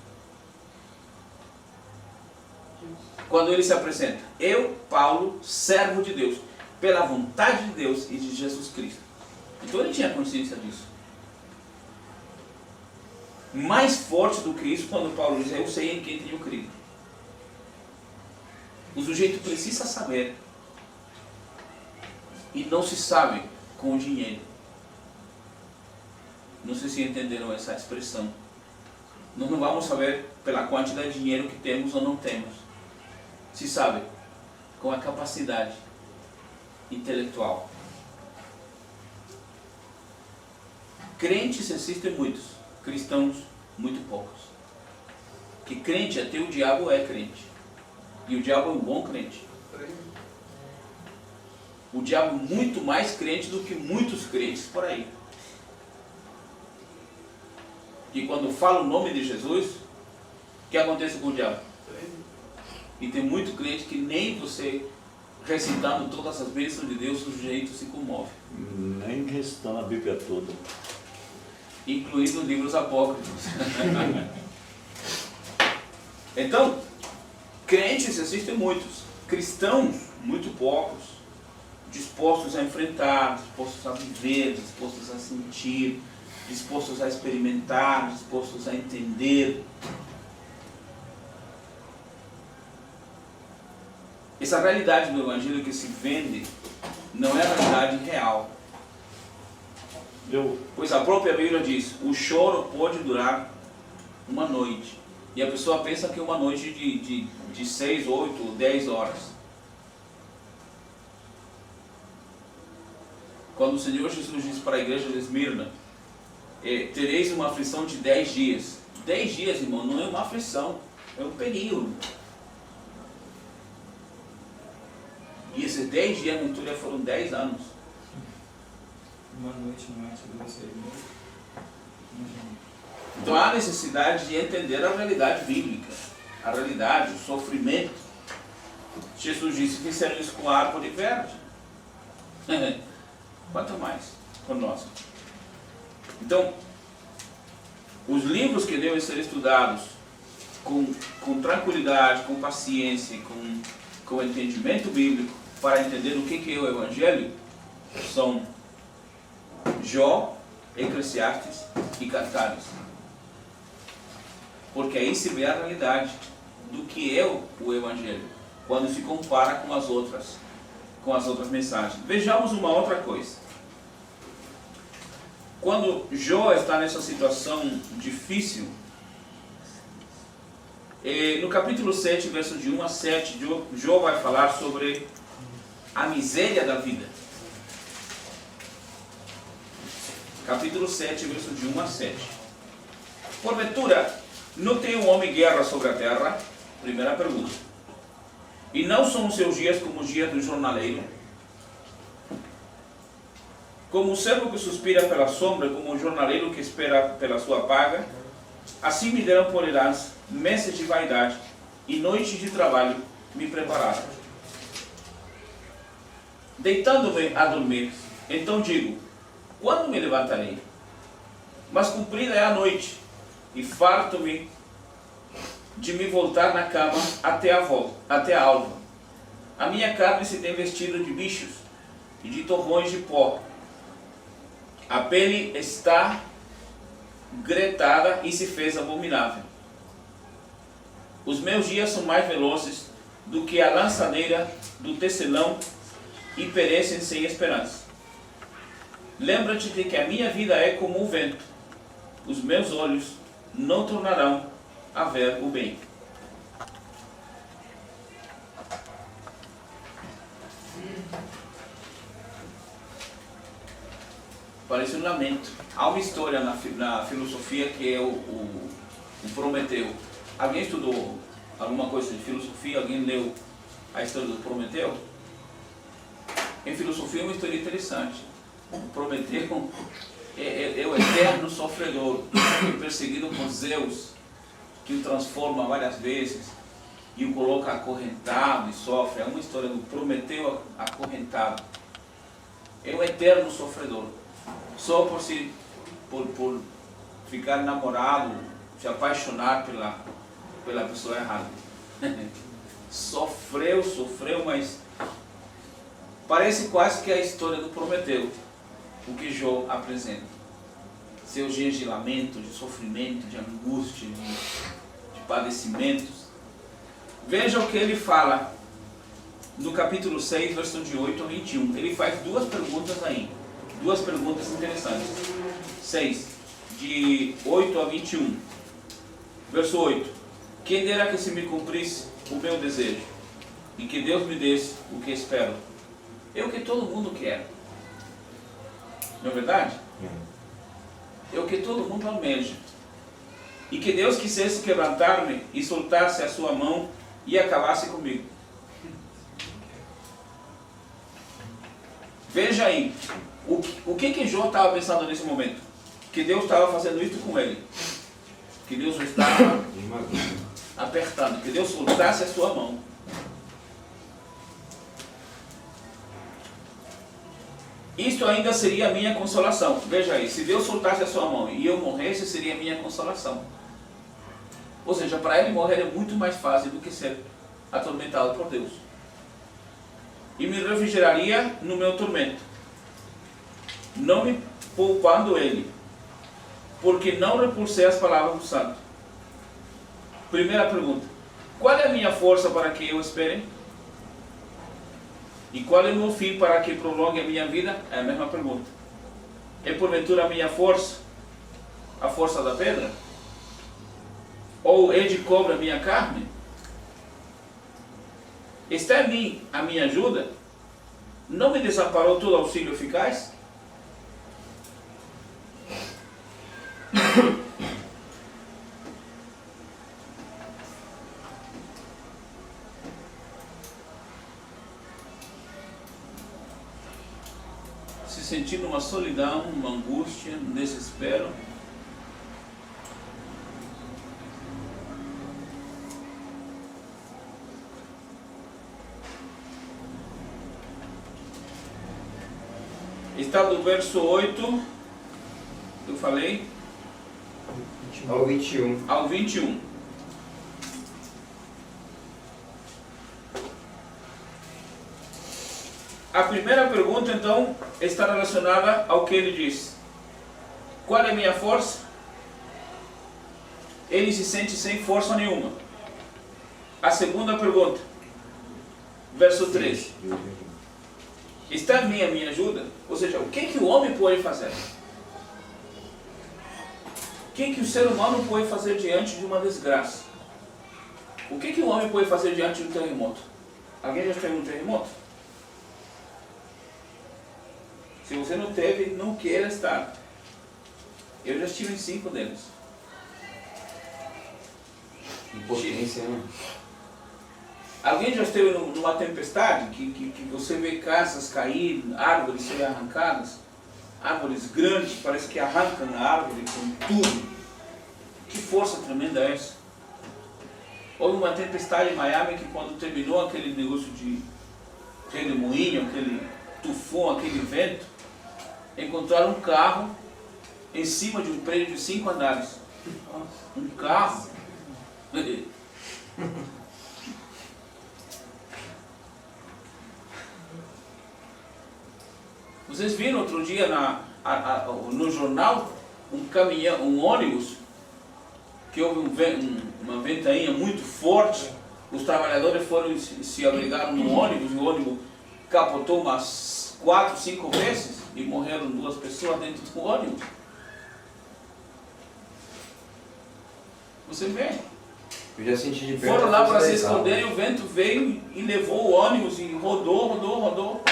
Quando ele se apresenta. Eu, Paulo, servo de Deus, pela vontade de Deus e de Jesus Cristo. Então ele tinha consciência disso. Mais forte do que isso, quando Paulo diz, eu sei em quem tenho crido. O sujeito precisa saber. E não se sabe com o dinheiro. Não sei se entenderam essa expressão. Nós não vamos saber pela quantidade de dinheiro que temos ou não temos. Se sabe com a capacidade intelectual. Crentes existem muitos, cristãos muito poucos. Que crente, até o diabo é crente. E o diabo é um bom crente. O diabo é muito mais crente do que muitos crentes por aí. E quando fala o nome de Jesus, o que acontece com o diabo? E tem muito crente que nem você recitando todas as bênçãos de Deus, o sujeito se comove. Nem recitando a Bíblia toda. Incluindo livros apócrifos. Então, crentes existem muitos, cristãos muito poucos, dispostos a enfrentar, dispostos a viver, dispostos a sentir, dispostos a experimentar, dispostos a entender. Essa realidade do Evangelho que se vende não é a realidade real. Pois a própria Bíblia diz, o choro pode durar uma noite. E a pessoa pensa que é uma noite de 6, 8, 10 horas. Quando o Senhor Jesus disse para a igreja de Esmirna, tereis uma aflição de 10 dias. 10 dias, irmão, não é uma aflição, é um período. E esses 10 dias na Antúria foram 10 anos. Uma noite, duas, 6 meses. Então há necessidade de entender a realidade bíblica, a realidade, o sofrimento. Jesus disse que fizeram isso com a árvore verde. Quanto mais conosco. Então, os livros que devem ser estudados com tranquilidade, com paciência, com entendimento bíblico, para entender o que é o Evangelho, são Jó, Eclesiastes e Cantares. Porque aí se vê a realidade do que é o Evangelho, quando se compara com as outras mensagens. Vejamos uma outra coisa. Quando Jó está nessa situação difícil, no capítulo 7, versos de 1 a 7, Jó vai falar sobre a miséria da vida. Capítulo 7, versos de 1 a 7. Porventura, não tem um homem guerra sobre a terra? Primeira pergunta. E não são os seus dias como os dias do jornaleiro? Como o servo que suspira pela sombra, como o jornaleiro que espera pela sua paga, assim me deram por herança meses de vaidade e noites de trabalho me prepararam. Deitando-me a dormir, então digo, quando me levantarei? Mas cumprida é a noite, e farto-me de me voltar na cama até a alva. A minha carne se tem vestido de bichos e de torrões de pó. A pele está gretada e se fez abominável. Os meus dias são mais velozes do que a lançadeira do tecelão e perecem sem esperança. Lembra-te de que a minha vida é como o vento. Os meus olhos não tornarão a ver o bem. Parece um lamento. Há uma história na filosofia que é o Prometeu. Alguém estudou alguma coisa de filosofia? Alguém leu a história do Prometeu? Em filosofia é uma história interessante. O Prometeu é o eterno sofredor, perseguido por Zeus, que o transforma várias vezes e o coloca acorrentado e sofre. É uma história do Prometeu acorrentado. É o eterno sofredor. Só por ficar namorado, se apaixonar pela pessoa errada. Sofreu, mas parece quase que a história do Prometeu, o que Jó apresenta. Seus dias de lamento, de sofrimento, de angústia, de padecimentos. Veja o que ele fala no capítulo 6, verso de 8 a 21. Ele faz duas perguntas aí. Duas perguntas interessantes. 6, de 8 a 21. Verso 8. Quem dera que se me cumprisse o meu desejo, e que Deus me desse o que espero. É o que todo mundo quer. Não é verdade? É o que todo mundo almeja. E que Deus quisesse quebrantar-me e soltasse a sua mão e acabasse comigo. Veja aí. O que Jó estava pensando nesse momento? Que Deus estava fazendo isso com ele. Que Deus o estava apertando. Que Deus soltasse a sua mão. Isto ainda seria a minha consolação. Veja aí, se Deus soltasse a sua mão e eu morresse, seria a minha consolação. Ou seja, para ele morrer é muito mais fácil do que ser atormentado por Deus. E me refrigeraria no meu tormento, não me poupando ele, porque não repulsei as palavras do santo. Primeira pergunta: qual é a minha força para que eu espere? E qual é o meu fim para que prolongue a minha vida? É a mesma pergunta. É porventura a minha força a força da pedra? Ou é de cobre a minha carne? Está em mim a minha ajuda? Não me desamparou todo auxílio eficaz? Se sentindo uma solidão, uma angústia, um desespero. Está do verso 8, eu falei, Ao 21. ao 21. A primeira pergunta, então, está relacionada ao que ele diz. Qual é a minha força? Ele se sente sem força nenhuma. A segunda pergunta, verso 3. Está em mim a minha ajuda? Ou seja, o que o homem pode fazer? O que o ser humano pode fazer diante de uma desgraça? O que o homem pode fazer diante de um terremoto? Alguém já teve um terremoto? Se você não teve, não queira estar. Eu já estive em 5 deles. Impotência, né? Alguém já esteve numa tempestade que você vê casas cair, árvores serem arrancadas? Árvores grandes, parece que arrancam a árvore com tudo. Que força tremenda é essa? Houve uma tempestade em Miami que quando terminou aquele negócio de redemoinho, aquele tufão, aquele vento, encontraram um carro em cima de um prédio de 5 andares. Um carro. Vocês viram outro dia no jornal um caminhão, um ônibus, que houve uma ventainha muito forte, os trabalhadores foram se abrigaram no ônibus, e o ônibus capotou umas 4, 5 vezes e morreram 2 pessoas dentro do ônibus. Você vê? Eu já senti de perto. Foram lá a para força se das esconder e águas. o vento veio e levou o ônibus e rodou.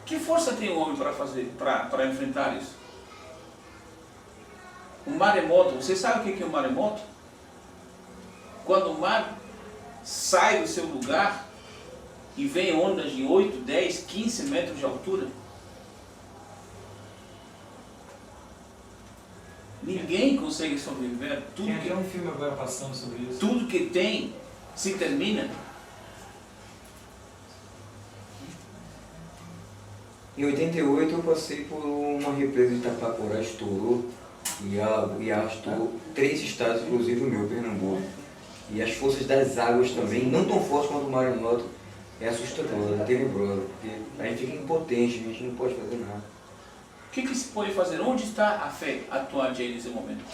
Que força tem o homem para fazer, para enfrentar isso? Um maremoto, você sabe o que é um maremoto? Quando o mar sai do seu lugar e vem ondas de 8, 10, 15 metros de altura. Ninguém consegue sobreviver. Tem até um filme agora passando sobre isso. Tudo que tem se termina. Em 88 eu passei por uma represa de Itapaporá, estourou e arrastou 3 estados, inclusive o meu, Pernambuco. E as forças das águas também, não tão fortes quanto o maremoto, é assustador, é tenebroso, porque a gente fica impotente, a gente não pode fazer nada. O que se pode fazer? Onde está a fé atuante aí nesse momento?